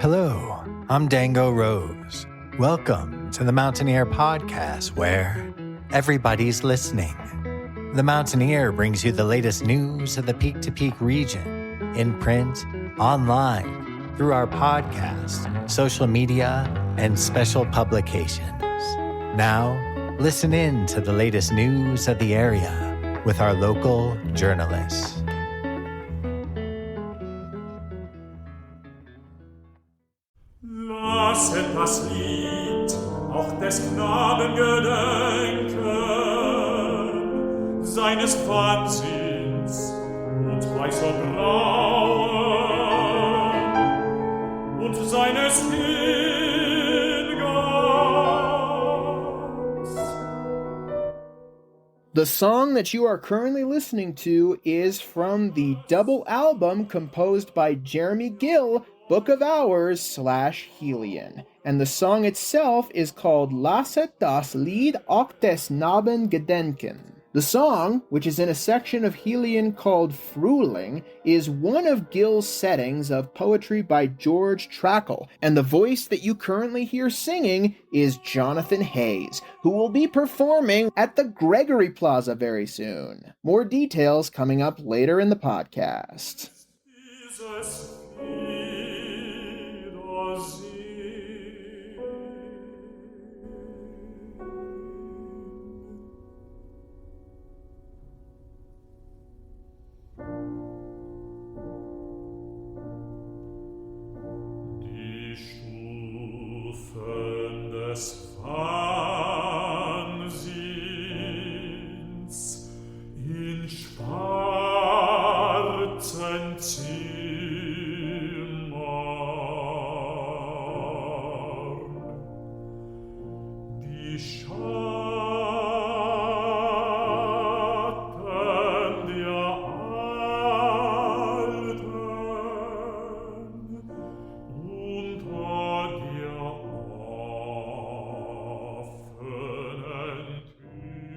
Hello, I'm Dango Rose. Welcome to the Mountaineer Podcast, where everybody's listening. The Mountaineer brings you the latest news of the Peak to Peak region, in print, online, through our podcast, social media, and special publications. Now, listen in to the latest news of the area with our local journalists. Lasset das Lied auch des Knaben gedenken, seines Wahnsinns und weißer Brauen und seines Hingangs. The song that you are currently listening to is from the double album composed by Jeremy Gill, Book of Hours / Helion, and the song itself is called Lasset das Lied auch des Knaben gedenken. The song, which is in a section of Helion called Frühling, is one of Gill's settings of poetry by George Trackle, and the voice that you currently hear singing is Jonathan Hayes, who will be performing at the Gregory Plaza very soon. More details coming up later in the podcast. Die Stufen des Wahnsinns in schwarzen Zimmern, die Schatten der Alten unter der offenen Tür.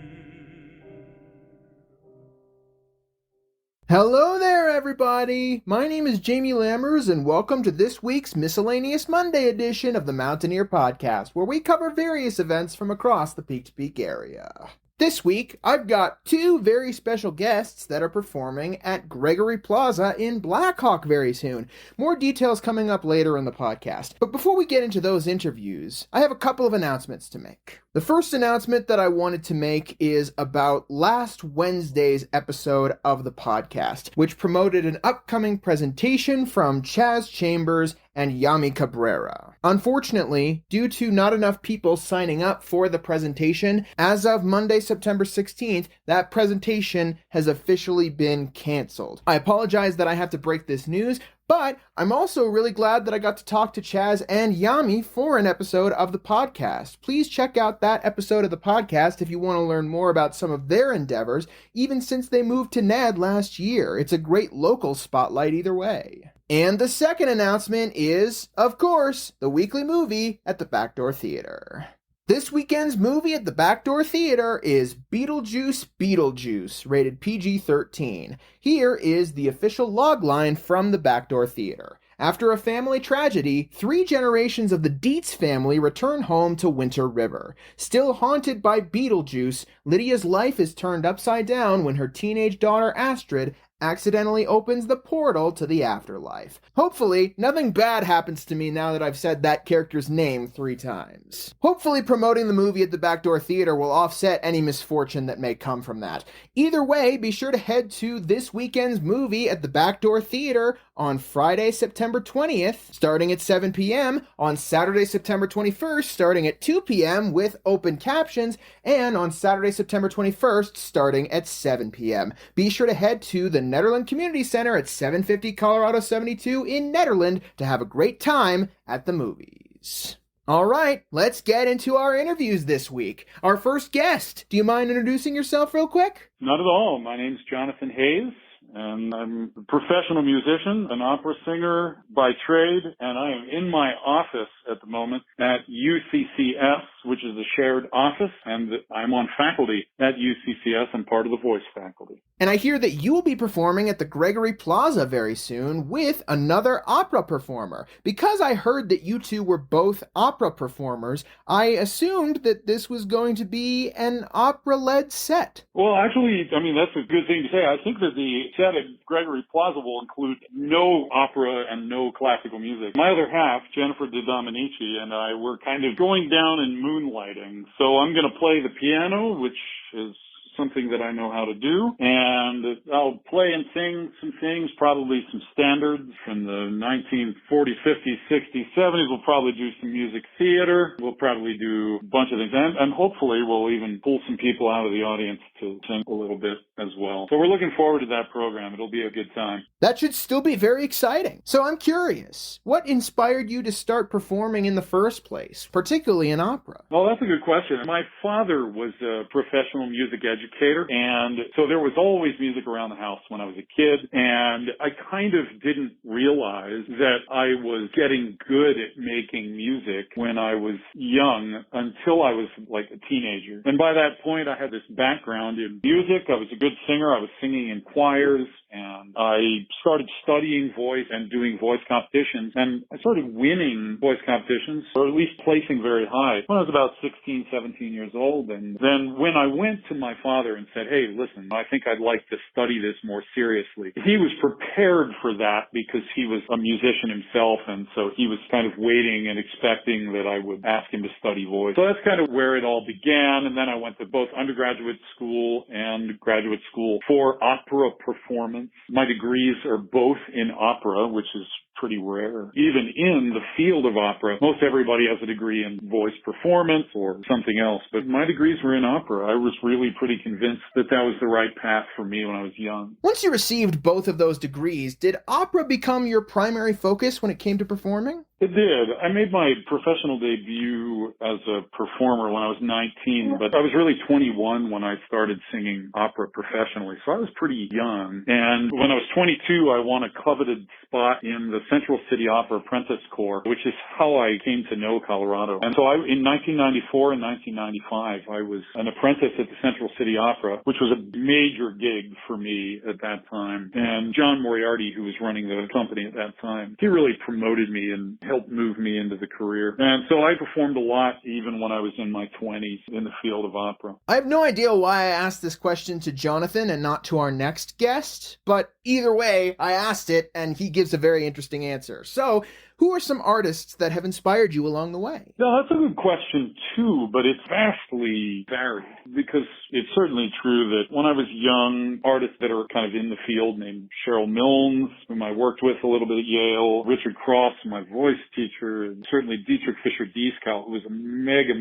Hello there, everybody! My name is Jamie Lammers, and welcome to this week's Miscellaneous Monday edition of the Mountaineer Podcast, where we cover various events from across the Peak to Peak area. This week, I've got two very special guests that are performing at Gregory Plaza in Blackhawk very soon. More details coming up later in the podcast. But before we get into those interviews, I have a couple of announcements to make. The first announcement that I wanted to make is about last Wednesday's episode of the podcast, which promoted an upcoming presentation from Chaz Chambers and Yami Cabrera. Unfortunately, due to not enough people signing up for the presentation, as of Monday, September 16th, that presentation has officially been canceled. I apologize that I have to break this news, but I'm also really glad that I got to talk to Chaz and Yami for an episode of the podcast. Please check out that episode of the podcast if you want to learn more about some of their endeavors, even since they moved to Ned last year. It's a great local spotlight either way. And the second announcement is, of course, the weekly movie at the Backdoor Theater. This weekend's movie at the Backdoor Theater is Beetlejuice, rated PG-13. Here is the official logline from the Backdoor Theater. After a family tragedy, 3 generations of the Dietz family return home to Winter River. Still haunted by Beetlejuice, Lydia's life is turned upside down when her teenage daughter Astrid accidentally opens the portal to the afterlife. Hopefully, nothing bad happens to me now that I've said that character's name 3 times. Hopefully, promoting the movie at the Backdoor Theater will offset any misfortune that may come from that. Either way, be sure to head to this weekend's movie at the Backdoor Theater on Friday, September 20th, starting at 7 p.m., on Saturday, September 21st, starting at 2 p.m. with open captions, and on Saturday, September 21st, starting at 7 p.m. Be sure to head to the Nederland Community Center at 750 Colorado 72 in Nederland to have a great time at the movies. All right, let's get into our interviews this week. Our first guest, do you mind introducing yourself real quick? Not at all. My name's Jonathan Hayes. and I'm a professional musician, an opera singer by trade, and I am in my office at the moment at UCCS, which is a shared office, and I'm on faculty at UCCS. I'm part of the voice faculty. And I hear that you will be performing at the Gregory Plaza very soon with another opera performer. Because I heard that you two were both opera performers, I assumed that this was going to be an opera-led set. Well, actually, I mean, that's a good thing to say. I think that the set at Gregory Plaza will include no opera and no classical music. My other half, Jennifer DeDominici, and I were kind of going down and moonlighting. So I'm going to play the piano, which is something that I know how to do, and I'll play and sing some things, probably some standards from the 1940s, 50s, 60s, 70s. We'll probably do some music theater. We'll probably do a bunch of things, and hopefully we'll even pull some people out of the audience to sing a little bit as well. So we're looking forward to that program. It'll be a good time. That should still be very exciting. So I'm curious, what inspired you to start performing in the first place, particularly in opera? Well, that's a good question. My father was a professional music educator, and so there was always music around the house when I was a kid, and I kind of didn't realize that I was getting good at making music when I was young until I was like a teenager. And by that point, I had this background in music. I was a good singer. I was singing in choirs, and I started studying voice and doing voice competitions, and I started winning voice competitions, or at least placing very high when I was about 16, 17 years old. And then when I went to my father and said, hey, listen, I think I'd like to study this more seriously, he was prepared for that because he was a musician himself, and so he was kind of waiting and expecting that I would ask him to study voice. So that's kind of where it all began, and then I went to both undergraduate school and graduate school for opera performance. My degrees are both in opera, which is pretty rare. Even in the field of opera, most everybody has a degree in voice performance or something else, but my degrees were in opera. I was really pretty convinced that that was the right path for me when I was young. Once you received both of those degrees, did opera become your primary focus when it came to performing? It did. I made my professional debut as a performer when I was 19, but I was really 21 when I started singing opera professionally, so I was pretty young. And when I was 22, I won a coveted spot in the Central City Opera Apprentice Corps, which is how I came to know Colorado. And so in 1994 and 1995, I was an apprentice at the Central City Opera, which was a major gig for me at that time. And John Moriarty, who was running the company at that time, he really promoted me and helped move me into the career. And so I performed a lot even when I was in my 20s in the field of opera. I have no idea why I asked this question to Jonathan and not to our next guest, but either way, I asked it and he gives a very interesting answer. So, who are some artists that have inspired you along the way? Yeah, that's a good question too, but it's vastly varied because it's certainly true that when I was young, artists that are kind of in the field named Cheryl Milnes, whom I worked with a little bit at Yale, Richard Cross, my voice teacher, and certainly Dietrich Fischer-Dieskau, who was a mega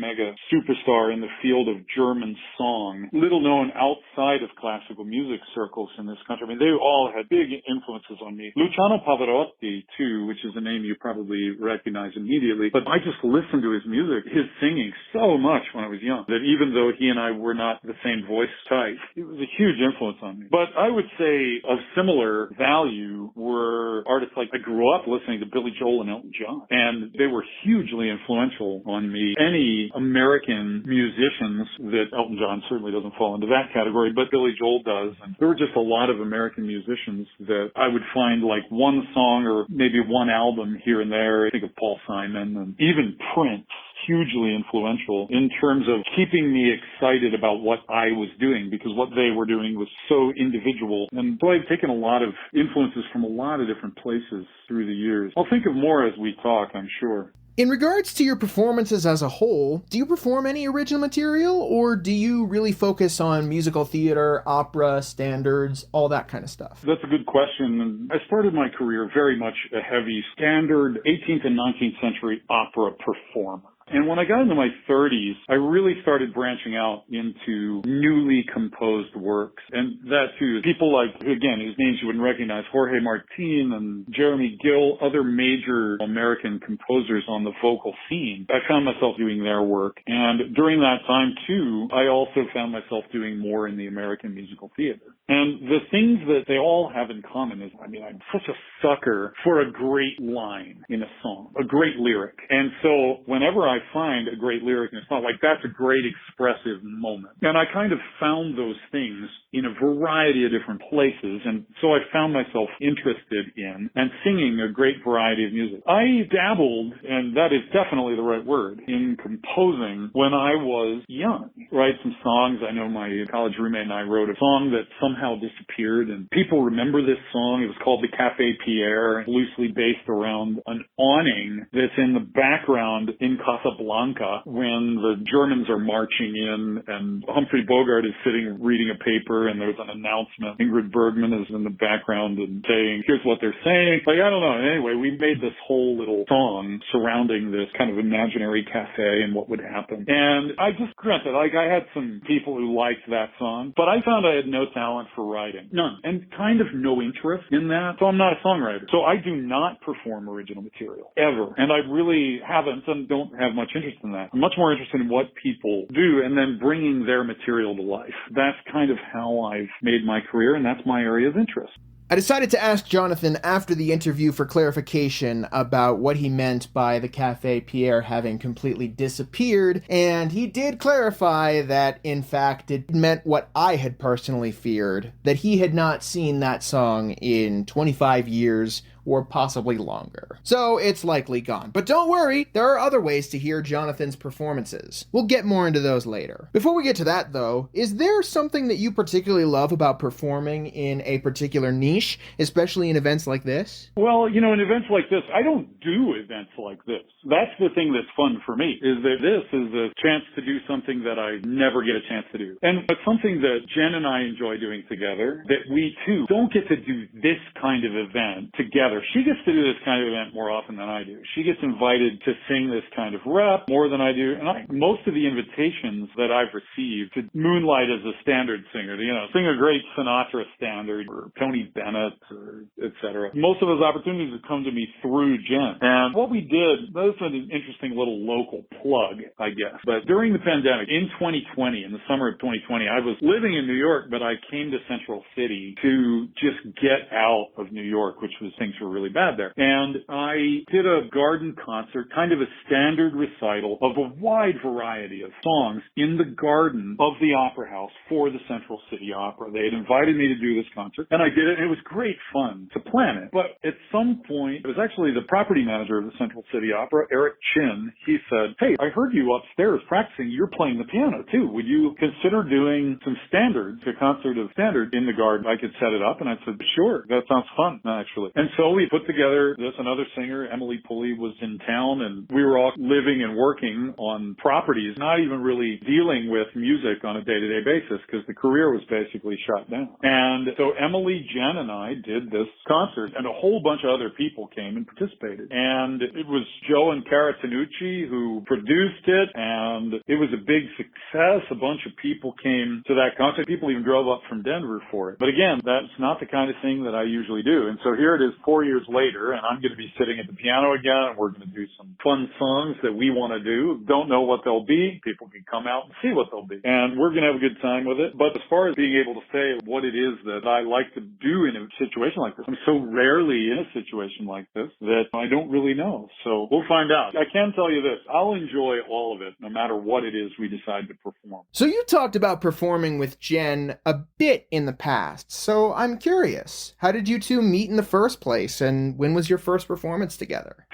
superstar in the field of German song, little known outside of classical music circles in this country. I mean, they all had big influences on me. Luciano Pavarotti, too, which is a name you probably recognize immediately, but I just listened to his music, his singing so much when I was young that even though he and I were not the same voice type, it was a huge influence on me. But I would say of similar value were artists like I grew up listening to Billy Joel and Elton John, and they were hugely influential on me. Any American musicians that Elton John certainly doesn't fall into that category, but Billy Joel does, and there were just a lot of American musicians that I would find like one song or maybe one album here and there. I think of Paul Simon and even Prince, hugely influential in terms of keeping me excited about what I was doing, because what they were doing was so individual. And so I've taken a lot of influences from a lot of different places through the years. I'll think of more as we talk, I'm sure. In regards to your performances as a whole, do you perform any original material, or do you really focus on musical theater, opera, standards, all that kind of stuff? That's a good question. I started my career very much a heavy standard 18th and 19th century opera performer. And when I got into my 30s, I really started branching out into newly composed works. And that too, people like, again, whose names you wouldn't recognize, Jorge Martin and Jeremy Gill, other major American composers on the vocal scene. I found myself doing their work. And during that time too, I also found myself doing more in the American musical theater. And the things that they all have in common is, I'm such a sucker for a great line in a song, a great lyric. And so whenever I find a great lyric in a song, like that's a great expressive moment. And I kind of found those things in a variety of different places. And so I found myself interested in and singing a great variety of music. I dabbled, and that is definitely the right word, in composing when I was young. Write some songs. I know my college roommate and I wrote a song that somehow disappeared, and people remember this song. It was called the Café Pierre, loosely based around an awning that's in the background in Casablanca when the Germans are marching in, and Humphrey Bogart is sitting reading a paper, and there's an announcement. Ingrid Bergman is in the background and saying, here's what they're saying. Like, I don't know. Anyway, we made this whole little song surrounding this kind of imaginary cafe and what would happen. And I just granted, like, I had some people who liked that song, but I found I had no talent for writing. None. And kind of no interest in that. So I'm not a songwriter. So I do not perform original material. Ever. And I really haven't and don't have much interest in that. I'm much more interested in what people do and then bringing their material to life. That's kind of how I've made my career, and that's my area of interest. I decided to ask Jonathan after the interview for clarification about what he meant by the Café Pierre having completely disappeared, and he did clarify that, in fact, it meant what I had personally feared, that he had not seen that song in 25 years or possibly longer. So it's likely gone. But don't worry, there are other ways to hear Jonathan's performances. We'll get more into those later. Before we get to that, though, is there something that you particularly love about performing in a particular niche, especially in events like this? Well, in events like this, I don't do events like this. That's the thing that's fun for me, is that this is a chance to do something that I never get a chance to do. And it's something that Jen and I enjoy doing together, that we too don't get to do this kind of event together. She gets to do this kind of event more often than I do. She gets invited to sing this kind of rep more than I do. And most of the invitations that I've received to moonlight as a standard singer, sing a great Sinatra standard or Tony Bennett or et cetera. Most of those opportunities have come to me through Jen. And what we did, that was an interesting little local plug, I guess. But during the pandemic, in 2020, in the summer of 2020, I was living in New York, but I came to Central City to just get out of New York, which was things were really bad there. And I did a garden concert, kind of a standard recital of a wide variety of songs in the garden of the Opera House for the Central City Opera. They had invited me to do this concert, and I did it, and it was great fun to plan it. But at some point, it was actually the property manager of the Central City Opera, Eric Chin. He said, hey, I heard you upstairs practicing. You're playing the piano, too. Would you consider doing some standards, a concert of standard in the garden? I could set it up. And I said, sure, that sounds fun, actually. And so we put together this. Another singer, Emily Pulley, was in town, and we were all living and working on properties, not even really dealing with music on a day-to-day basis because the career was basically shut down. And so Emily, Jen, and I did this concert, and a whole bunch of other people came and participated. And it was Joe and Cara Tanucci who produced it, and it was a big success. A bunch of people came to that concert. People even drove up from Denver for it. But again, that's not the kind of thing that I usually do. And so here it is 4 years later, and I'm going to be sitting at the piano again, and we're going to do some fun songs that we want to do. Don't know what they'll be. People can come out and see what they'll be. And we're going to have a good time with it. But as far as being able to say what it is that I like to do in a situation like this, I'm so rarely in a situation like this that I don't really know. So we'll find out. I can tell you this. I'll enjoy all of it, no matter what it is we decide to perform. So you talked about performing with Jen a bit in the past. So I'm curious, how did you two meet in the first place, and when was your first performance together?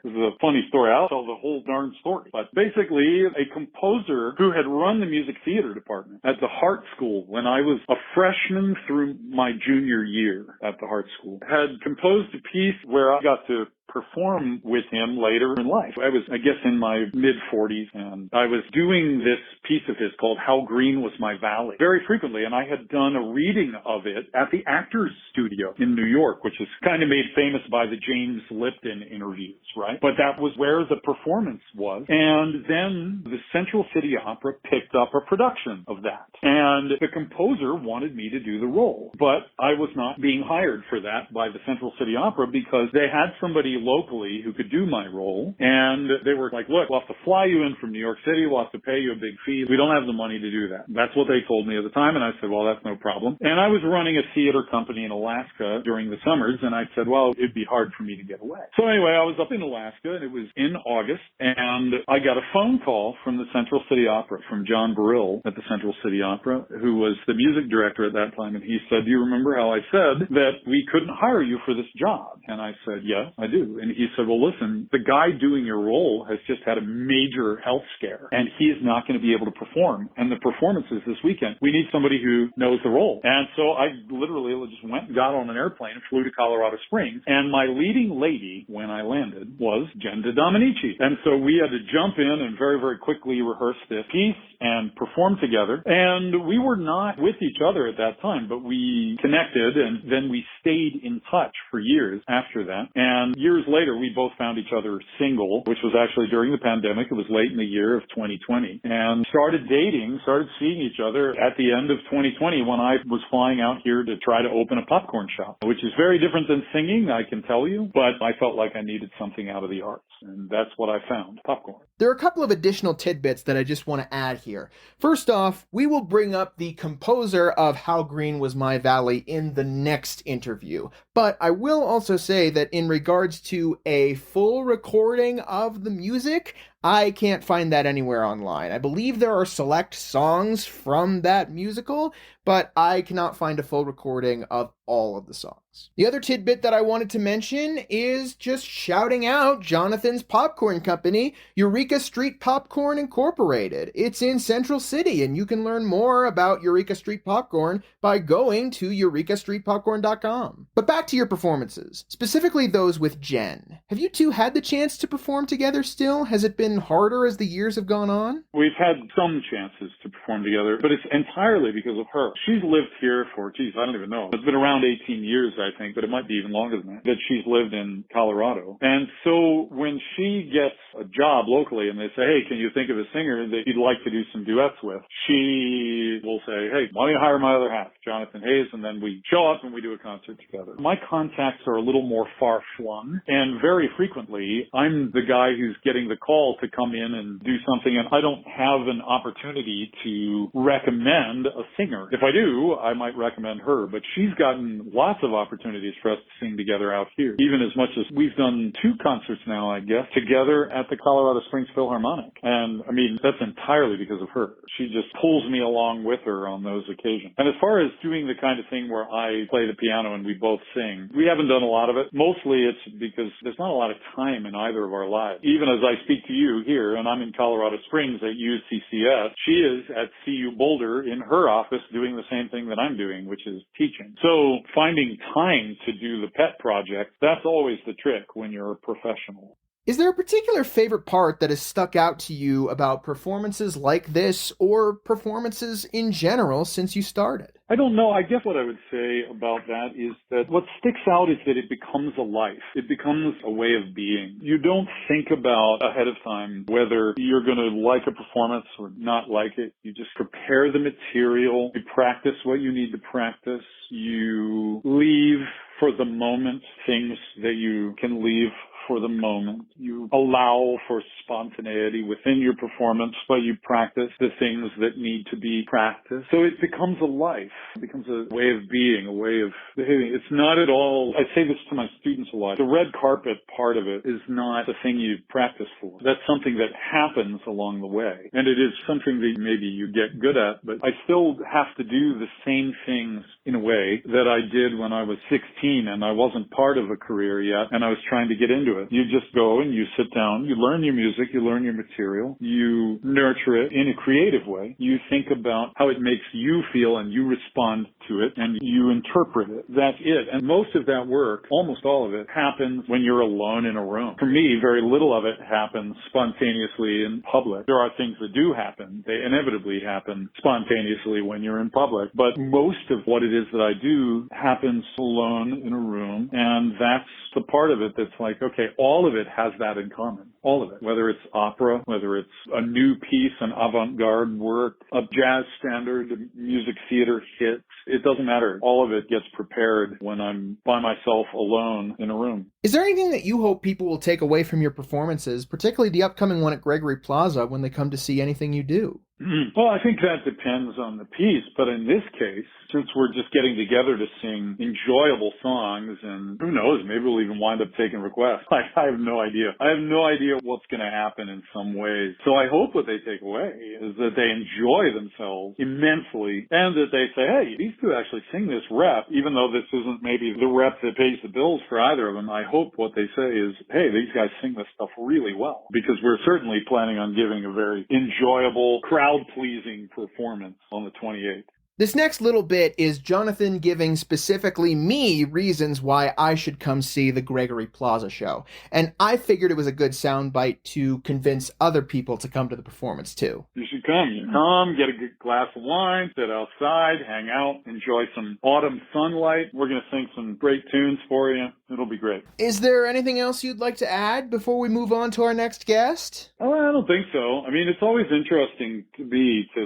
This is a funny story. I'll tell the whole darn story. But basically, a composer who had run the music theater department at the Hardt School when I was a freshman through my junior year at the Hardt School had composed a piece where I got to perform with him later in life. I was, I guess, in my mid-40s, and I was doing this piece of his called How Green Was My Valley very frequently, and I had done a reading of it at the Actors Studio in New York, which is kind of made famous by the James Lipton interviews, right? But that was where the performance was. And then the Central City Opera picked up a production of that. And the composer wanted me to do the role. But I was not being hired for that by the Central City Opera because they had somebody locally who could do my role. And they were like, look, we'll have to fly you in from New York City. We'll have to pay you a big fee. We don't have the money to do that. That's what they told me at the time. And I said, well, that's no problem. And I was running a theater company in Alaska during the summers. And I said, well, it'd be hard for me to get away. So anyway, I was up in Alaska, and it was in August. And I got a phone call from the Central City Opera, from John Burrill at the Central City Opera, who was the music director at that time. And he said, do you remember how I said that we couldn't hire you for this job? And I said, yes, I do. And he said, well, listen, the guy doing your role has just had a major health scare, and he is not going to be able to perform. And the performance is this weekend. We need somebody who knows the role. And so I literally just went and got on an airplane and flew to Colorado Springs. And my leading lady when I landed was Jen DeDominici. And so we had to jump in and very, very quickly rehearse this piece and perform together. And we were not with each other at that time, but we connected, and then we stayed in touch for years after that. And years later, we both found each other single, which was actually during the pandemic. It was late in the year of 2020, and started dating, started seeing each other at the end of 2020 when I was flying out here to try to open a popcorn shop, which is very different than singing, I can tell you, but I felt like I needed something out of the arts, and that's what I found, popcorn. There are a couple of additional tidbits that I just want to add here. First off, we will bring up the composer of How Green Was My Valley in the next interview. But I will also say that in regards to a full recording of the music, I can't find that anywhere online. I believe there are select songs from that musical, but I cannot find a full recording of all of the songs. The other tidbit that I wanted to mention is just shouting out Jonathan's popcorn company, Eureka Street Popcorn Incorporated. It's in Central City, and you can learn more about Eureka Street Popcorn by going to eurekastreetpopcorn.com. But back to your performances, specifically those with Jen. Have you two had the chance to perform together still? Has it been harder as the years have gone on? We've had some chances to perform together, but it's entirely because of her. She's lived here for, I don't even know. It's been around 18 years, I think, but it might be even longer than that she's lived in Colorado. And so when she gets a job locally and they say, hey, can you think of a singer that you'd like to do some duets with? She will say, hey, why don't you hire my other half, Jonathan Hayes? And then we show up and we do a concert together. My contacts are a little more far-flung, and very frequently I'm the guy who's getting the call to come in and do something, and I don't have an opportunity to recommend a singer. If I do, I might recommend her, but she's gotten lots of opportunities for us to sing together out here, even as much as we've done 2 concerts now, I guess, together at the Colorado Springs Philharmonic. And I mean, that's entirely because of her. She just pulls me along with her on those occasions. And as far as doing the kind of thing where I play the piano and we both sing, we haven't done a lot of it. Mostly it's because there's not a lot of time in either of our lives. Even as I speak to you here, and I'm in Colorado Springs at UCCS, she is at CU Boulder in her office doing the same thing that I'm doing, which is teaching. So finding time to do the pet project, that's always the trick when you're a professional. Is there a particular favorite part that has stuck out to you about performances like this, or performances in general since you started? I don't know. I guess what I would say about that is that what sticks out is that it becomes a life. It becomes a way of being. You don't think about ahead of time whether you're going to like a performance or not like it. You just prepare the material. You practice what you need to practice. You leave for the moment things that you can leave for the moment. You allow for spontaneity within your performance, but you practice the things that need to be practiced. So it becomes a life. It becomes a way of being, a way of behaving. It's not at all, I say this to my students a lot, the red carpet part of it is not the thing you practice for. That's something that happens along the way. And it is something that maybe you get good at, but I still have to do the same things in a way that I did when I was 16 and I wasn't part of a career yet and I was trying to get into it. it. You just go and you sit down, you learn your music, you learn your material, you nurture it in a creative way. You think about how it makes you feel and you respond to it and you interpret it. That's it. And most of that work, almost all of it, happens when you're alone in a room. For me, very little of it happens spontaneously in public. There are things that do happen. They inevitably happen spontaneously when you're in public. But most of what it is that I do happens alone in a room. And that's the part of it that's like, okay, all of it has that in common. All of it. Whether it's opera, whether it's a new piece, an avant-garde work, a jazz standard, a music theater hit, it doesn't matter. All of it gets prepared when I'm by myself alone in a room. Is there anything that you hope people will take away from your performances, particularly the upcoming one at Gregory Plaza, when they come to see anything you do? Well, I think that depends on the piece, but in this case, since we're just getting together to sing enjoyable songs, and who knows, maybe we'll even wind up taking requests. I have no idea. I have no idea what's going to happen in some ways. So I hope what they take away is that they enjoy themselves immensely and that they say, hey, these two actually sing this rep, even though this isn't maybe the rep that pays the bills for either of them. I hope what they say is, hey, these guys sing this stuff really well, because we're certainly planning on giving a very enjoyable, crowd-pleasing performance on the 28th. This next little bit is Jonathan giving specifically me reasons why I should come see the Gregory Plaza show. And I figured it was a good soundbite to convince other people to come to the performance too. You should come. You come, get a good glass of wine, sit outside, hang out, enjoy some autumn sunlight. We're going to sing some great tunes for you. It'll be great. Is there anything else you'd like to add before we move on to our next guest? Oh, I don't think so. I mean, it's always interesting to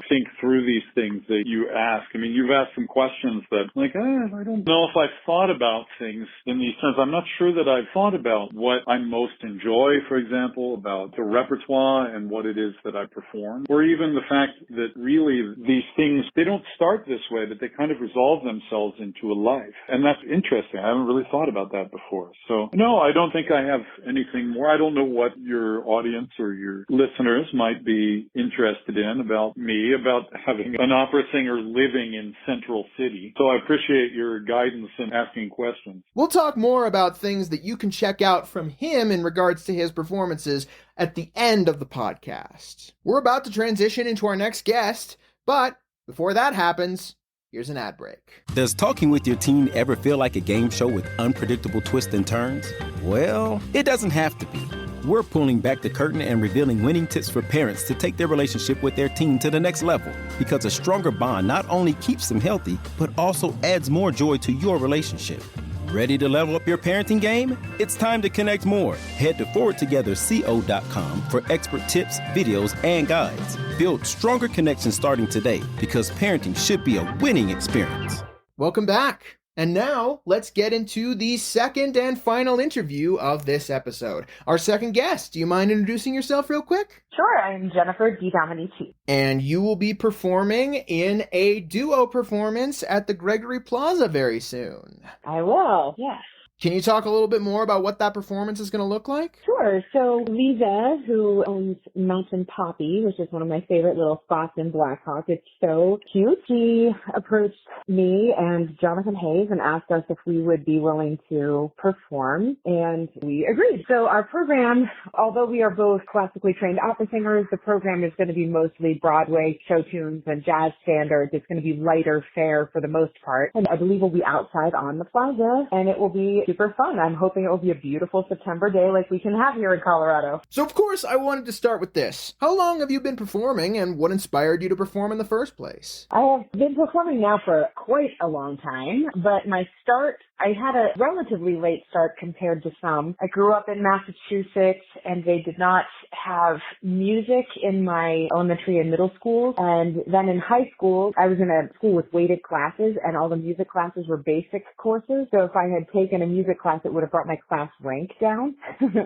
think through these things that you ask. I mean, you've asked some questions that, like, I don't know if I've thought about things in these terms. I'm not sure that I've thought about what I most enjoy, for example, about the repertoire and what it is that I perform, or even the fact that really these things, they don't start this way, but they kind of resolve themselves into a life. And that's interesting. I haven't really thought about that before. So, no, I don't think I have anything more. I don't know what your audience or your listeners might be interested in about me, about having an opera singer living in Central City. So I appreciate your guidance in asking questions. We'll talk more about things that you can check out from him in regards to his performances at the end of the podcast. We're about to transition into our next guest, but before that happens, here's an ad break. Does talking with your teen ever feel like a game show with unpredictable twists and turns? Well, it doesn't have to be. We're pulling back the curtain and revealing winning tips for parents to take their relationship with their teen to the next level. Because a stronger bond not only keeps them healthy, but also adds more joy to your relationship. Ready to level up your parenting game? It's time to connect more. Head to forwardtogetherco.com for expert tips, videos, and guides. Build stronger connections starting today, because parenting should be a winning experience. Welcome back. And now, let's get into the second and final interview of this episode. Our second guest, do you mind introducing yourself real quick? Sure, I'm Jennifer DeDominici. And you will be performing in a duo performance at the Gregory Plaza very soon. I will, yes. Can you talk a little bit more about what that performance is going to look like? Sure. So Lisa, who owns Mountain Poppy, which is one of my favorite little spots in Black Hawk, it's so cute. She approached me and Jonathan Hayes and asked us if we would be willing to perform, and we agreed. So our program, although we are both classically trained opera singers, the program is going to be mostly Broadway show tunes and jazz standards. It's going to be lighter fare for the most part. And I believe we'll be outside on the plaza, and it will be super fun. I'm hoping it will be a beautiful September day like we can have here in Colorado. So, of course, I wanted to start with this. How long have you been performing, and what inspired you to perform in the first place? I have been performing now for quite a long time, but my start, I had a relatively late start compared to some. I grew up in Massachusetts, and they did not have music in my elementary and middle school. And then in high school, I was in a school with weighted classes, and all the music classes were basic courses. So if I had taken a music class, it would have brought my class rank down.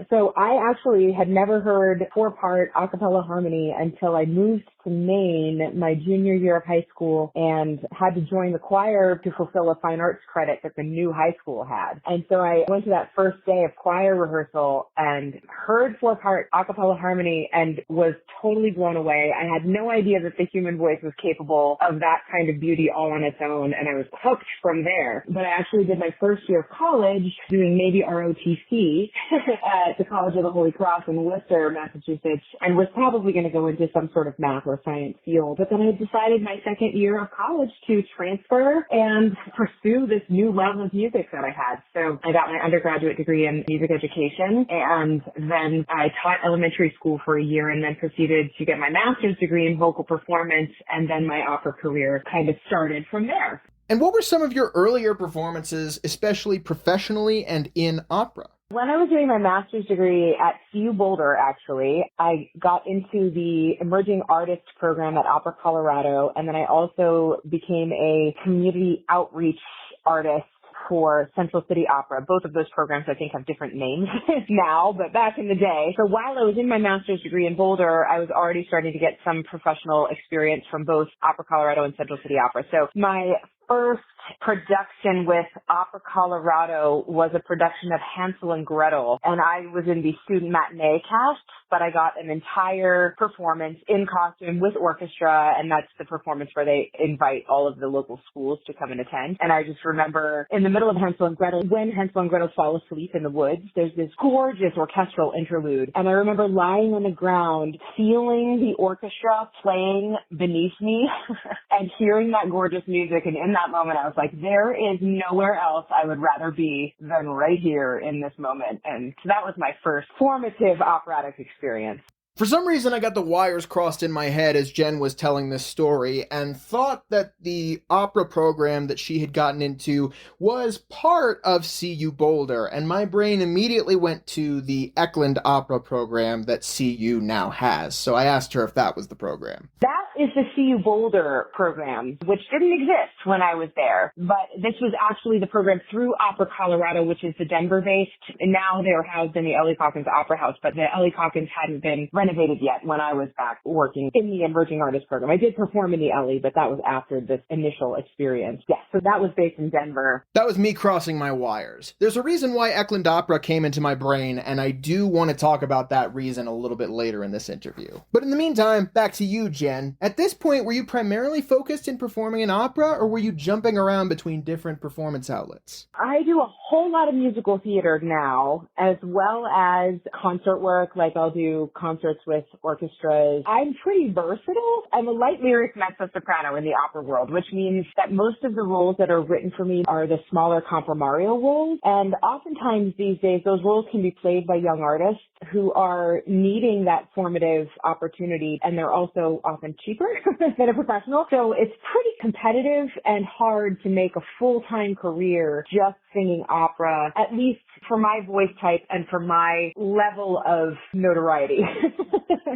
So I actually had never heard four-part a cappella harmony until I moved to to Maine my junior year of high school and had to join the choir to fulfill a fine arts credit that the new high school had. And so I went to that first day of choir rehearsal and heard 4-part a cappella harmony and was totally blown away. I had no idea that the human voice was capable of that kind of beauty all on its own, and I was hooked from there. But I actually did my first year of college doing Navy ROTC at the College of the Holy Cross in Worcester, Massachusetts, and was probably going to go into some sort of math or science field. But then I decided my second year of college to transfer and pursue this new love of music that I had. So I got my undergraduate degree in music education, and then I taught elementary school for a year and then proceeded to get my master's degree in vocal performance, and then my opera career kind of started from there. And what were some of your earlier performances, especially professionally and in opera? When I was doing my master's degree at CU Boulder, actually, I got into the Emerging Artist program at Opera Colorado, and then I also became a community outreach artist for Central City Opera. Both of those programs, I think, have different names now, but back in the day. So while I was in my master's degree in Boulder, I was already starting to get some professional experience from both Opera Colorado and Central City Opera. So my first production with Opera Colorado was a production of Hansel and Gretel, and I was in the student matinee cast, but I got an entire performance in costume with orchestra, and that's the performance where they invite all of the local schools to come and attend. And I just remember in the middle of Hansel and Gretel, when Hansel and Gretel fall asleep in the woods, there's this gorgeous orchestral interlude, and I remember lying on the ground, feeling the orchestra playing beneath me and hearing that gorgeous music, and in that moment I was like, there is nowhere else I would rather be than right here in this moment. And so that was my first formative operatic experience. For some reason, I got the wires crossed in my head as Jen was telling this story and thought that the opera program that she had gotten into was part of CU Boulder, and my brain immediately went to the Eklund Opera program that CU now has. So I asked her if that was the program. That is the CU Boulder program, which didn't exist when I was there. But this was actually the program through Opera Colorado, which is the Denver-based. And now they're housed in the Ellie Calkins Opera House, but the Ellie Calkins hadn't been renovated yet when I was back working in the Emerging Artist program. I did perform in the Ellie, but that was after this initial experience. Yeah, so that was based in Denver. That was me crossing my wires. There's a reason why Eklund Opera came into my brain, and I do want to talk about that reason a little bit later in this interview. But in the meantime, back to you, Jen. At this point, were you primarily focused in performing in opera, or were you jumping around between different performance outlets? I do a whole lot of musical theater now, as well as concert work, like I'll do concerts with orchestras. I'm pretty versatile. I'm a light lyric mezzo-soprano in the opera world, which means that most of the roles that are written for me are the smaller compromario roles, and oftentimes these days those roles can be played by young artists who are needing that formative opportunity, and they're also often cheaper than a professional. So it's pretty competitive and hard to make a full-time career just singing opera, at least for my voice type and for my level of notoriety.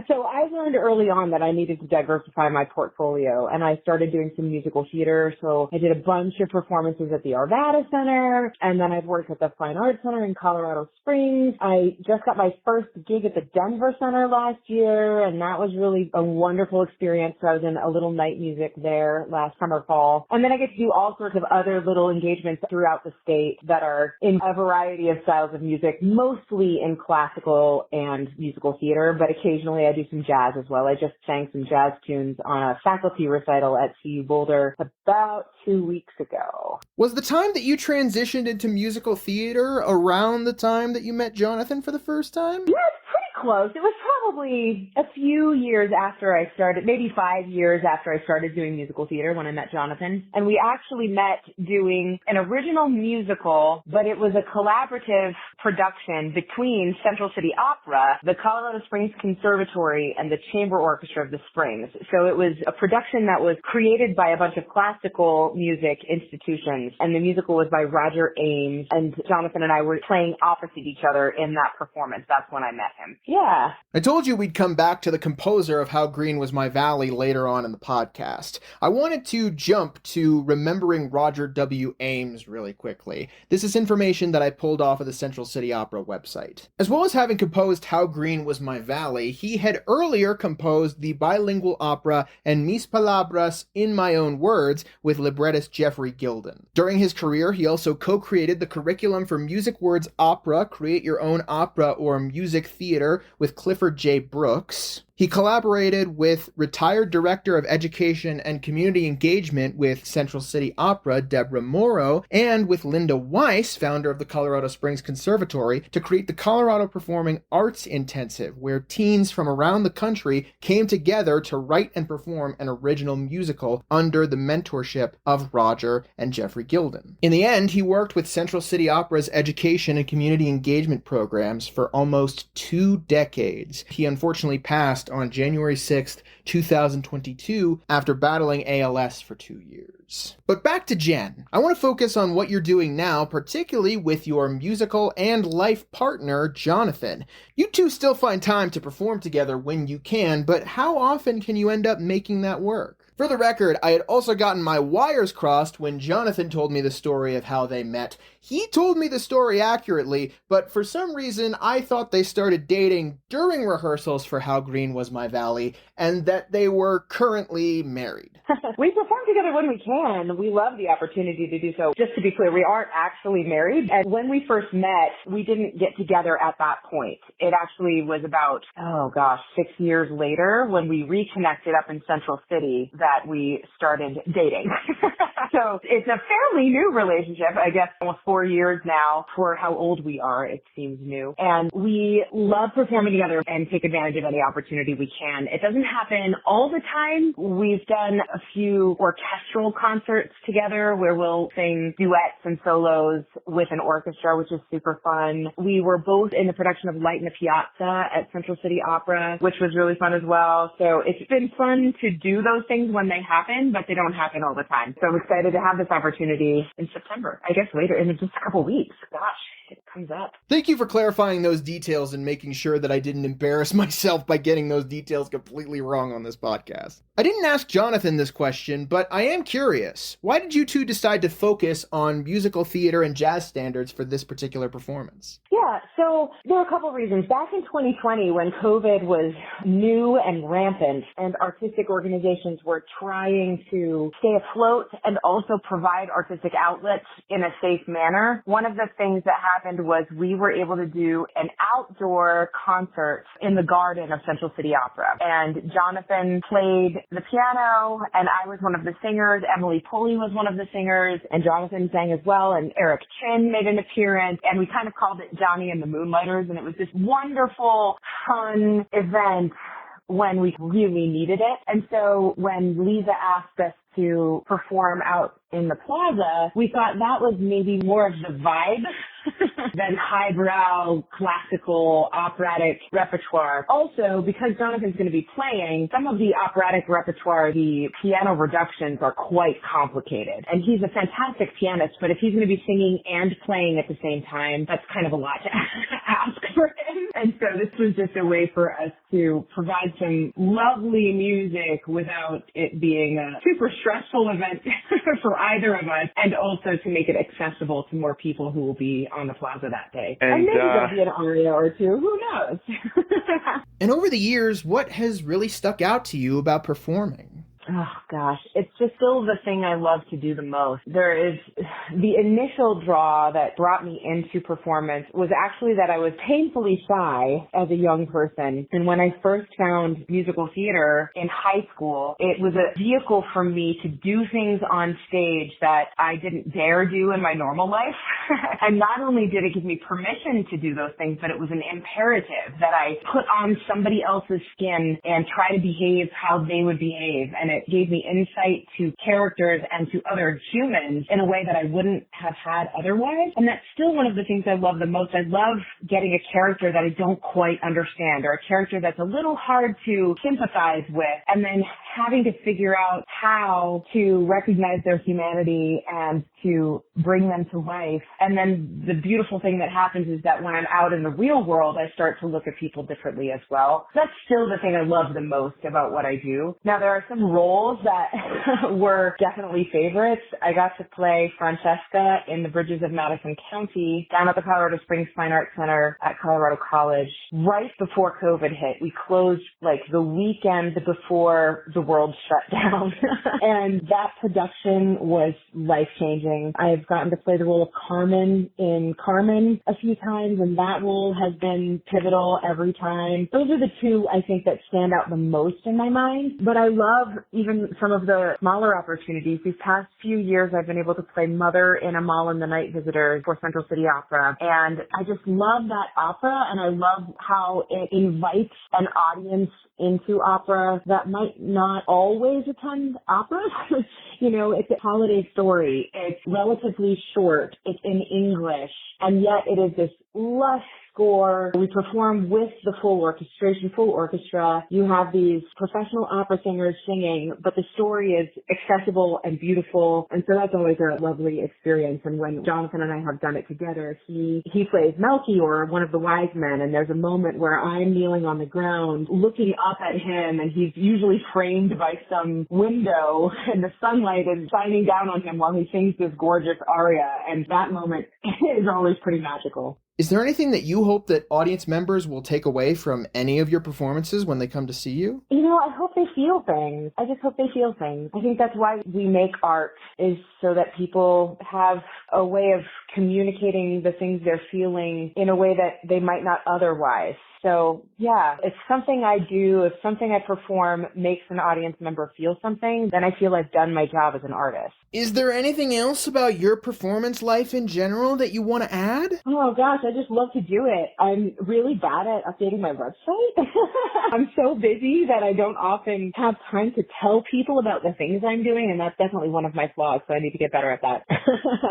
So I learned early on that I needed to diversify my portfolio, and I started doing some musical theater. So I did a bunch of performances at the Arvada Center, and then I've worked at the Fine Arts Center in Colorado Springs. I just got my first gig at the Denver Center last year, and that was really a wonderful experience. So I was in a little night music there last summer, fall. And then I get to do all sorts of other little engagements throughout the state that are in a variety of styles of music, mostly in classical and musical theater, but occasionally I do some jazz as well. I just sang some jazz tunes on a faculty recital at CU Boulder about 2 weeks ago. Was the time that you transitioned into musical theater around the time that you met Jonathan for the first time? Yeah, it's pretty close. It was probably a few years after I started, maybe 5 years after I started doing musical theater when I met Jonathan. And we actually met doing an original musical, but it was a collaborative production between Central City Opera, the Colorado Springs Conservatory, and the Chamber Orchestra of the Springs. So it was a production that was created by a bunch of classical music institutions, and the musical was by Roger Ames, and Jonathan and I were playing opposite each other in that performance. That's when I met him. Yeah. I told you we'd come back to the composer of How Green Was My Valley later on in the podcast. I wanted to jump to remembering Roger W. Ames really quickly. This is information that I pulled off of the Central City Opera website. As well as having composed How Green Was My Valley, he had earlier composed the bilingual opera En Mis Palabras, In My Own Words, with librettist Jeffrey Gilden. During his career, he also co-created the curriculum for Music Words Opera, Create Your Own Opera, or Music Theater with Clifford J. Brooks. He collaborated with retired Director of Education and Community Engagement with Central City Opera, Deborah Morrow, and with Linda Weiss, founder of the Colorado Springs Conservatory, to create the Colorado Performing Arts Intensive, where teens from around the country came together to write and perform an original musical under the mentorship of Roger and Jeffrey Gilden. In the end, he worked with Central City Opera's education and community engagement programs for almost 2 decades. He unfortunately passed on January 6th, 2022, after battling ALS for 2 years. But back to Jen. I want to focus on what you're doing now, particularly with your musical and life partner, Jonathan. You two still find time to perform together when you can, but how often can you end up making that work? For the record, I had also gotten my wires crossed when Jonathan told me the story of how they met. He told me the story accurately, but for some reason I thought they started dating during rehearsals for How Green Was My Valley, and that they were currently married. We perform together when we can. We love the opportunity to do so. Just to be clear, we aren't actually married. And when we first met, we didn't get together at that point. It actually was about, 6 years later when we reconnected up in Central City that we started dating. So it's a fairly new relationship, I guess almost 4 years now. For how old we are, it seems new. And we love performing together and take advantage of any opportunity we can. It doesn't happen all the time. We've done a few orchestral concerts together where we'll sing duets and solos with an orchestra, which is super fun. We were both in the production of Light in the Piazza at Central City Opera, which was really fun as well. So it's been fun to do those things when they happen, but they don't happen all the time. So I'm excited to have this opportunity in September. I guess later, in just a couple weeks. Gosh, it comes up. Thank you for clarifying those details and making sure that I didn't embarrass myself by getting those details completely wrong on this podcast. I didn't ask Jonathan this question, but I am curious. Why did you two decide to focus on musical theater and jazz standards for this particular performance? Yeah, so there are a couple reasons. Back in 2020, when COVID was new and rampant and artistic organizations were trying to stay afloat and also provide artistic outlets in a safe manner, one of the things that happened was we were able to do an outdoor concert in the garden of Central City Opera. And Jonathan played the piano, and I was one of the singers. Emily Pulley was one of the singers, and Jonathan sang as well, and Eric Chin made an appearance, and we kind of called it Johnny and the Moonlighters, and it was this wonderful, fun event when we really needed it. And so when Lisa asked us to perform out in the plaza, we thought that was maybe more of the vibe than highbrow, classical, operatic repertoire. Also, because Jonathan's going to be playing, some of the operatic repertoire, the piano reductions are quite complicated. And he's a fantastic pianist, but if he's going to be singing and playing at the same time, that's kind of a lot to ask for him. And so this was just a way for us to provide some lovely music without it being a super stressful event for either of us, and also to make it accessible to more people who will be on the plaza that day. And maybe there'll be an aria or two. Who knows? And over the years, what has really stuck out to you about performing? Oh, gosh. It's just still the thing I love to do the most. There is the initial draw that brought me into performance was actually that I was painfully shy as a young person. And when I first found musical theater in high school, it was a vehicle for me to do things on stage that I didn't dare do in my normal life. And not only did it give me permission to do those things, but it was an imperative that I put on somebody else's skin and try to behave how they would behave. And it gave me insight to characters and to other humans in a way that I wouldn't have had otherwise. And that's still one of the things I love the most. I love getting a character that I don't quite understand, or a character that's a little hard to sympathize with, and then having to figure out how to recognize their humanity and to bring them to life. And then the beautiful thing that happens is that when I'm out in the real world, I start to look at people differently as well. That's still the thing I love the most about what I do. Now, there are some roles that were definitely favorites. I got to play Francesca in The Bridges of Madison County down at the Colorado Springs Fine Arts Center at Colorado College right before COVID hit. We closed like the weekend before the world shut down. And that production was life-changing. I've gotten to play the role of Carmen in Carmen a few times, and that role has been pivotal every time. Those are the two, I think, that stand out the most in my mind. But I love even some of the smaller opportunities. These past few years, I've been able to play Mother in Amal and the Night Visitors for Central City Opera. And I just love that opera, and I love how it invites an audience into opera that might not always attend opera. You know, it's a holiday story. It's relatively short. It's in English. And yet it is this lush score. We perform with the full orchestra. You have these professional opera singers singing, but the story is accessible and beautiful. And so that's always a lovely experience. And when Jonathan and I have done it together, he plays Melchior, one of the wise men, and there's a moment where I'm kneeling on the ground looking up at him, and he's usually framed by some window, and the sunlight is shining down on him while he sings this gorgeous aria. And that moment is always pretty magical. Is there anything that you hope that audience members will take away from any of your performances when they come to see you? You know, I hope they feel things. I just hope they feel things. I think that's why we make art, is so that people have a way of communicating the things they're feeling in a way that they might not otherwise. So, yeah, if something I do, if something I perform makes an audience member feel something, then I feel I've done my job as an artist. Is there anything else about your performance life in general that you want to add? Oh, gosh, I just love to do it. I'm really bad at updating my website. I'm so busy that I don't often have time to tell people about the things I'm doing, and that's definitely one of my flaws, so I need to get better at that.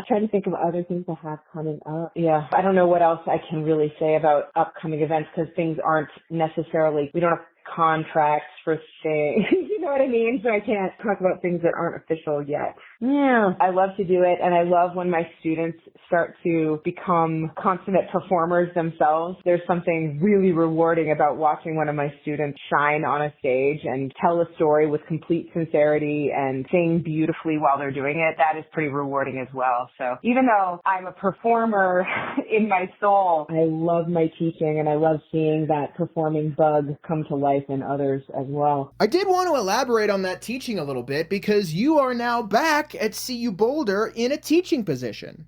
Trying to think of other things I have coming up. Yeah, I don't know what else I can really say about upcoming events, because things aren't necessarily, we don't have contracts for things, you know what I mean? So I can't talk about things that aren't official yet. Yeah, I love to do it, and I love when my students start to become consummate performers themselves. There's something really rewarding about watching one of my students shine on a stage and tell a story with complete sincerity and sing beautifully while they're doing it. That is pretty rewarding as well. So even though I'm a performer in my soul, I love my teaching, and I love seeing that performing bug come to life in others as well. I did want to elaborate on that teaching a little bit, because you are now back at CU Boulder in a teaching position.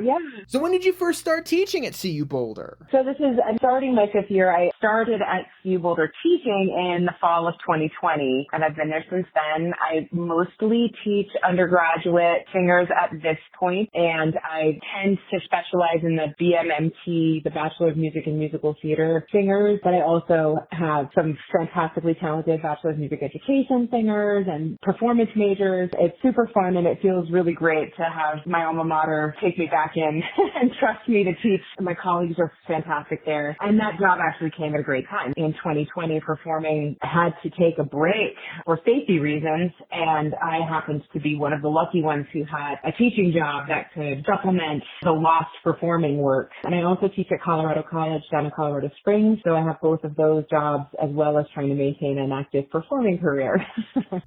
Yeah. So when did you first start teaching at CU Boulder? So I'm starting my 5th year. I started at CU Boulder teaching in the fall of 2020, and I've been there since then. I mostly teach undergraduate singers at this point, and I tend to specialize in the BMMT, the Bachelor of Music and Musical Theater singers, but I also have some fantastically talented Bachelor of Music Education singers and performance majors. It's super fun, and it feels really great to have my alma mater take me back in and trust me to teach. My colleagues are fantastic there. And that job actually came at a great time. In 2020, performing had to take a break for safety reasons, and I happened to be one of the lucky ones who had a teaching job that could supplement the lost performing work. And I also teach at Colorado College down in Colorado Springs, so I have both of those jobs as well as trying to maintain an active performing career.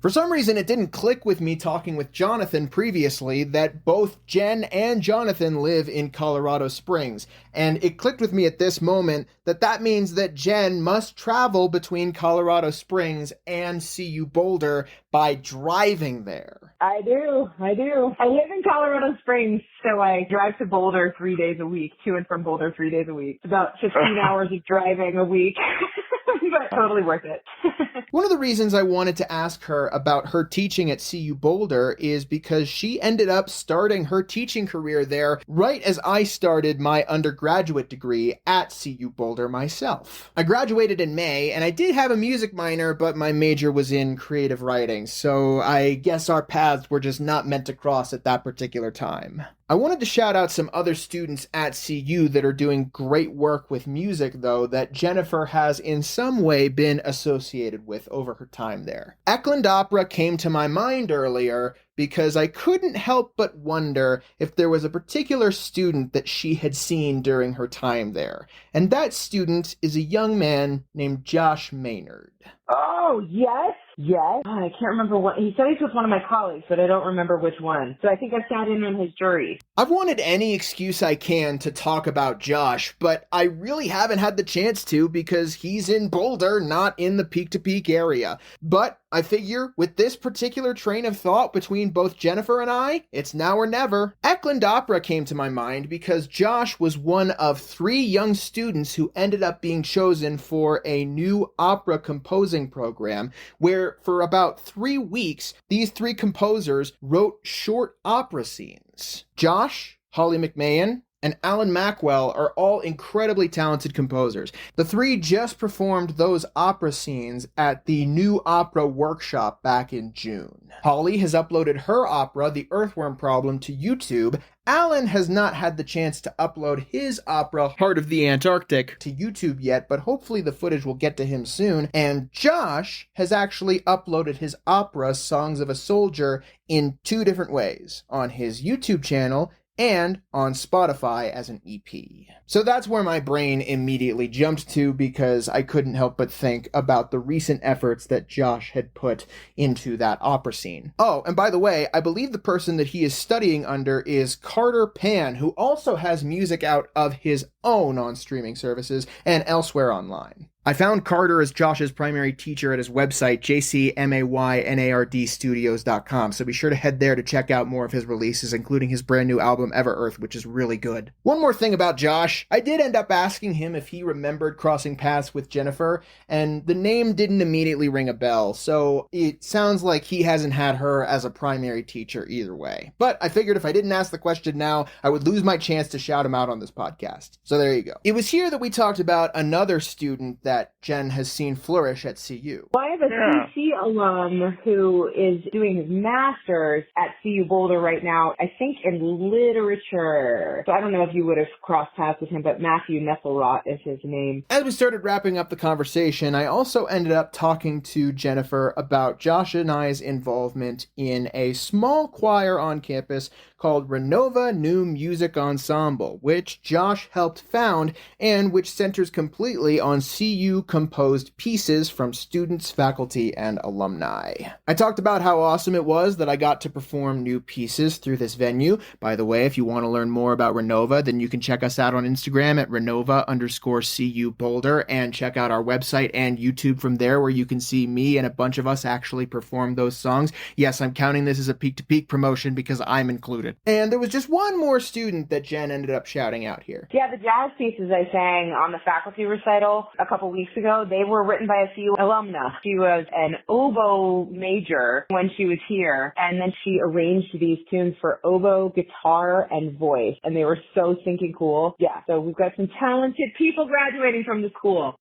For some reason, it didn't click with me talking with Jonathan previously that both Jen and Jonathan live in Colorado Springs. And it clicked with me at this moment that means that Jen must travel between Colorado Springs and CU Boulder by driving there. I do. I live in Colorado Springs, so I drive to Boulder 3 days a week, to and from Boulder 3 days a week. It's about 15 hours of driving a week. But totally worth it. One of the reasons I wanted to ask her about her teaching at CU Boulder is because she ended up starting her teaching career there right as I started my undergraduate degree at CU Boulder myself. I graduated in May, and I did have a music minor, but my major was in creative writing, so I guess our paths were just not meant to cross at that particular time. I wanted to shout out some other students at CU that are doing great work with music, though, that Jennifer has in some way been associated associated with over her time there. Eklund Opera came to my mind earlier because I couldn't help but wonder if there was a particular student that she had seen during her time there. And that student is a young man named Josh Maynard. Oh, yes. Yes. I can't remember what. He said he's with one of my colleagues, but I don't remember which one. So I think I sat in on his jury. I've wanted any excuse I can to talk about Josh, but I really haven't had the chance to because he's in Boulder, not in the Peak to Peak area. But I figure with this particular train of thought between both Jennifer and I, it's now or never. Eklund Opera came to my mind because Josh was one of 3 young students who ended up being chosen for a new opera composing program where for about 3 weeks, these 3 composers wrote short opera scenes. Josh, Holly McMahon, and Alan Mackwell are all incredibly talented composers. The 3 just performed those opera scenes at the New Opera Workshop back in June. Holly has uploaded her opera, The Earthworm Problem, to YouTube. Alan has not had the chance to upload his opera, Heart of the Antarctic, to YouTube yet, but hopefully the footage will get to him soon. And Josh has actually uploaded his opera, Songs of a Soldier, in 2 different ways, on his YouTube channel and on Spotify as an EP. So that's where my brain immediately jumped to because I couldn't help but think about the recent efforts that Josh had put into that opera scene. Oh, and by the way, I believe the person that he is studying under is Carter Pan, who also has music out of his own on streaming services and elsewhere online. I found Carter as Josh's primary teacher at his website, jcmaynardstudios.com, so be sure to head there to check out more of his releases, including his brand new album, Ever Earth, which is really good. One more thing about Josh, I did end up asking him if he remembered crossing paths with Jennifer, and the name didn't immediately ring a bell, so it sounds like he hasn't had her as a primary teacher either way. But I figured if I didn't ask the question now, I would lose my chance to shout him out on this podcast. So there you go. It was here that we talked about another student that Jen has seen flourish at CU. Well, I have a CC alum who is doing his master's at CU Boulder right now, I think in literature. So I don't know if you would have crossed paths with him, but Matthew Nesselrot is his name. As we started wrapping up the conversation, I also ended up talking to Jennifer about Josh and I's involvement in a small choir on campus called Renova New Music Ensemble, which Josh helped found and which centers completely on CU composed pieces from students, faculty, and alumni. I talked about how awesome it was that I got to perform new pieces through this venue. By the way, if you want to learn more about Renova, then you can check us out on Instagram at Renova_CU Boulder and check out our website and YouTube from there where you can see me and a bunch of us actually perform those songs. Yes, I'm counting this as a peak-to-peak promotion because I'm included. And there was just one more student that Jen ended up shouting out here. Yeah, the jazz pieces I sang on the faculty recital a couple weeks ago, they were written by a CU alumna. She was an oboe major when she was here, and then she arranged these tunes for oboe, guitar, and voice, and they were so stinking cool. Yeah, so we've got some talented people graduating from the school.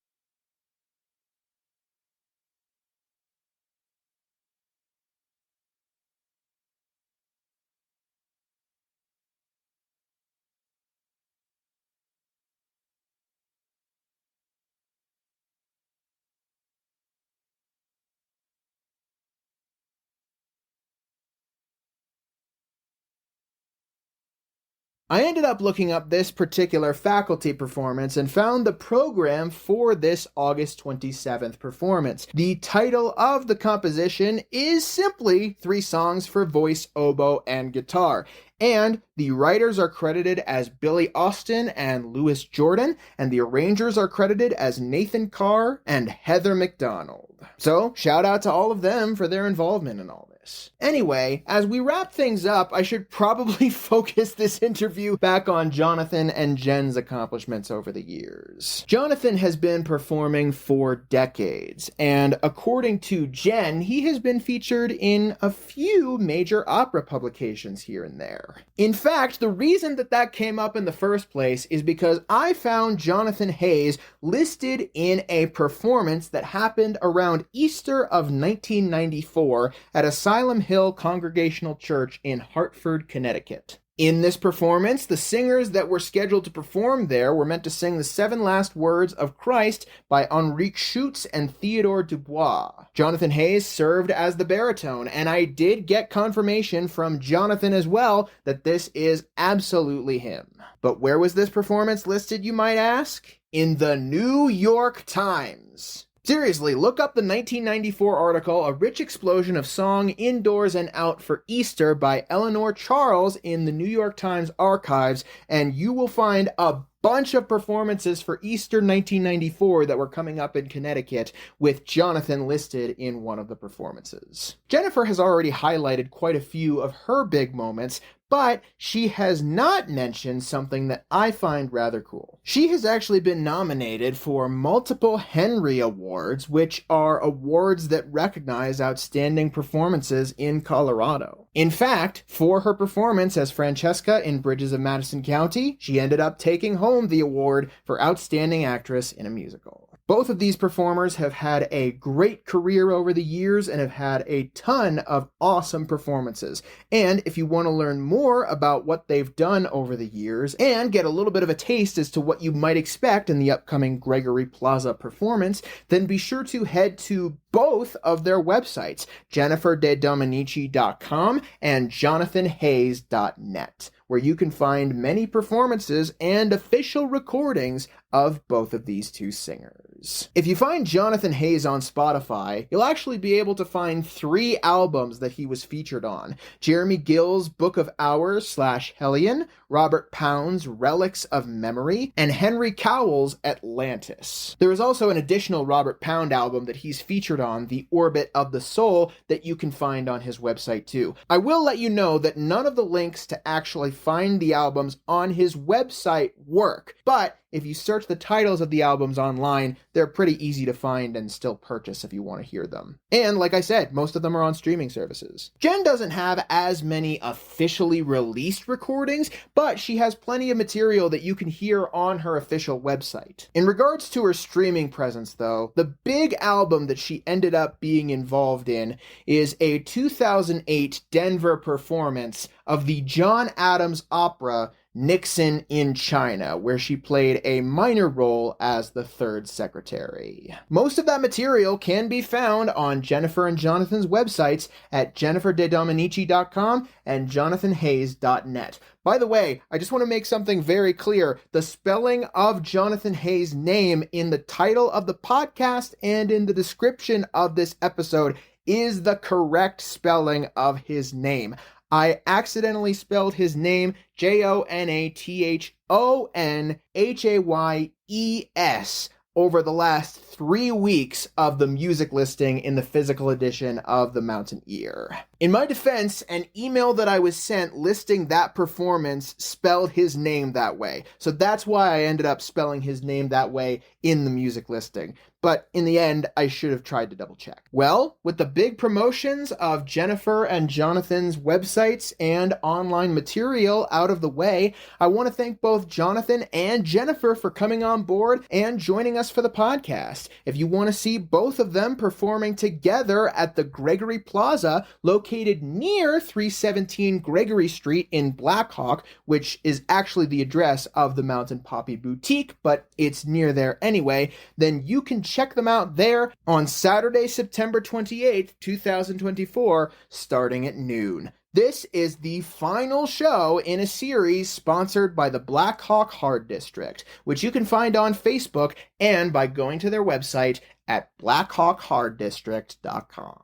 I ended up looking up this particular faculty performance and found the program for this August 27th performance. The title of the composition is simply 3 songs for voice, oboe, and guitar. And the writers are credited as Billy Austin and Louis Jordan, and the arrangers are credited as Nathan Carr and Heather McDonald. So, shout out to all of them for their involvement in all this. Anyway, as we wrap things up, I should probably focus this interview back on Jonathan and Jen's accomplishments over the years. Jonathan has been performing for decades, and according to Jen, he has been featured in a few major opera publications here and there. In fact, the reason that came up in the first place is because I found Jonathan Hayes listed in a performance that happened around Easter of 1994 at Asylum Hill Congregational Church in Hartford, Connecticut. In this performance, the singers that were scheduled to perform there were meant to sing the 7 last words of Christ by Henrique Schutz and Theodore Dubois. Jonathan Hayes served as the baritone, and I did get confirmation from Jonathan as well that this is absolutely him. But where was this performance listed, you might ask? In the New York Times. Seriously, look up the 1994 article, A Rich Explosion of Song Indoors and Out for Easter by Eleanor Charles in the New York Times archives, and you will find a bunch of performances for Easter 1994 that were coming up in Connecticut, with Jonathan listed in one of the performances. Jennifer has already highlighted quite a few of her big moments, but she has not mentioned something that I find rather cool. She has actually been nominated for multiple Henry Awards, which are awards that recognize outstanding performances in Colorado. In fact, for her performance as Francesca in Bridges of Madison County, she ended up taking home the award for Outstanding Actress in a Musical. Both of these performers have had a great career over the years and have had a ton of awesome performances. And if you want to learn more about what they've done over the years and get a little bit of a taste as to what you might expect in the upcoming Gregory Plaza performance, then be sure to head to both of their websites, JenniferDeDominici.com and JonathanHayes.net, where you can find many performances and official recordings of both of these two singers. If you find Jonathan Hayes on Spotify, you'll actually be able to find 3 albums that he was featured on: Jeremy Gill's Book of Hours / Hellion, Robert Pound's Relics of Memory, and Henry Cowell's Atlantis. There is also an additional Robert Pound album that he's featured on, The Orbit of the Soul, that you can find on his website too. I will let you know that none of the links to actually find the albums on his website work, but if you search the titles of the albums online, they're pretty easy to find and still purchase if you want to hear them. And like I said, most of them are on streaming services. Jen doesn't have as many officially released recordings, but she has plenty of material that you can hear on her official website. In regards to her streaming presence, though, the big album that she ended up being involved in is a 2008 Denver performance of the John Adams opera Nixon in China, where she played a minor role as the third secretary. Most of that material can be found on Jennifer and Jonathan's websites at JenniferDeDominici.com and JonathanHayes.net. By the way, I just want to make something very clear. The spelling of Jonathan Hayes' name in the title of the podcast and in the description of this episode is the correct spelling of his name. I accidentally spelled his name JONATHONHAYES over the last 3 weeks of the music listing in the physical edition of The Mountain Ear. In my defense, an email that I was sent listing that performance spelled his name that way. So that's why I ended up spelling his name that way in the music listing. But in the end, I should have tried to double check. Well, with the big promotions of Jennifer and Jonathan's websites and online material out of the way, I want to thank both Jonathan and Jennifer for coming on board and joining us for the podcast. If you want to see both of them performing together at the Gregory Plaza, located near 317 Gregory Street in Blackhawk, which is actually the address of the Mountain Poppy Boutique, but it's near there anyway, then you can check them out there on Saturday, September 28th, 2024, starting at noon. This is the final show in a series sponsored by the Blackhawk Hardt District, which you can find on Facebook and by going to their website at blackhawkharddistrict.com.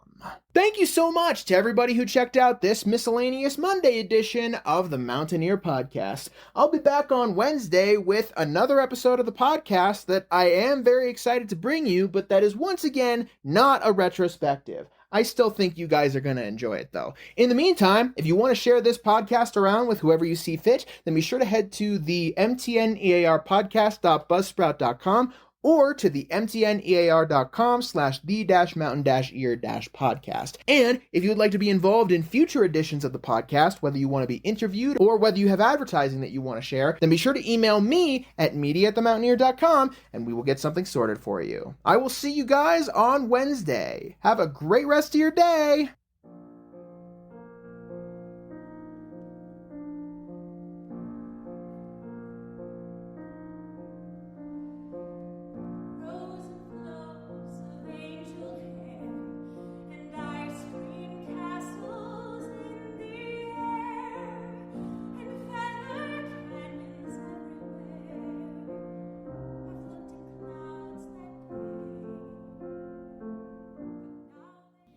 Thank you so much to everybody who checked out this Miscellaneous Monday edition of the Mountaineer Podcast. I'll be back on Wednesday with another episode of the podcast that I am very excited to bring you, but that is once again not a retrospective. I still think you guys are going to enjoy it, though. In the meantime, if you want to share this podcast around with whoever you see fit, then be sure to head to the mtnearpodcast.buzzsprout.com or to the mtnear.com/the-mountain-ear-podcast. And if you would like to be involved in future editions of the podcast, whether you want to be interviewed or whether you have advertising that you want to share, then be sure to email me at media@themountaineer.com and we will get something sorted for you. I will see you guys on Wednesday. Have a great rest of your day.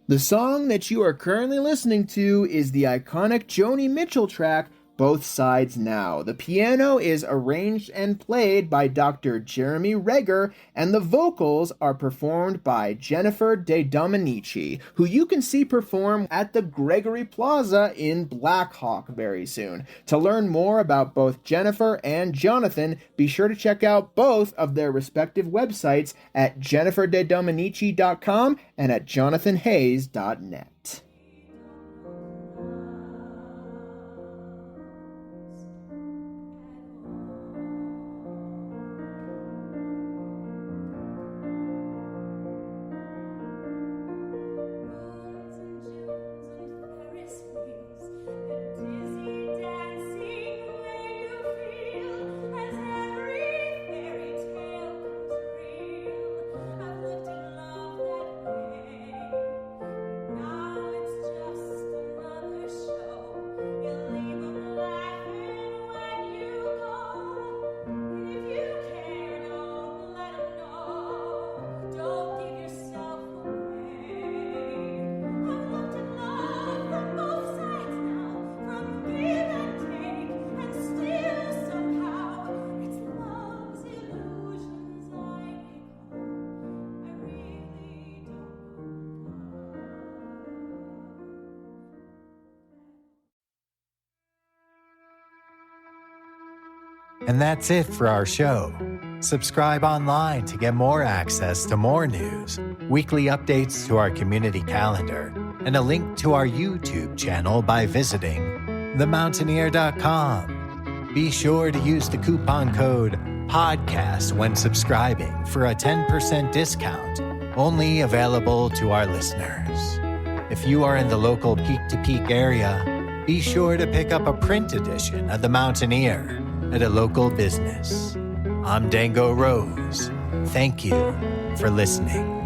The song that you are currently listening to is the iconic Joni Mitchell track, Both Sides Now. The piano is arranged and played by Dr. Jeremy Reger, and the vocals are performed by Jennifer DeDominici, who you can see perform at the Gregory Plaza in Black Hawk very soon. To learn more about both Jennifer and Jonathan, be sure to check out both of their respective websites at jenniferdedominici.com and at jonathanhayes.net. And that's it for our show. Subscribe online to get more access to more news, weekly updates to our community calendar, and a link to our YouTube channel by visiting themountaineer.com. Be sure to use the coupon code PODCAST when subscribing for a 10% discount, only available to our listeners. If you are in the local Peak to Peak area, be sure to pick up a print edition of The Mountaineer at a local business. I'm Dango Rose. Thank you for listening.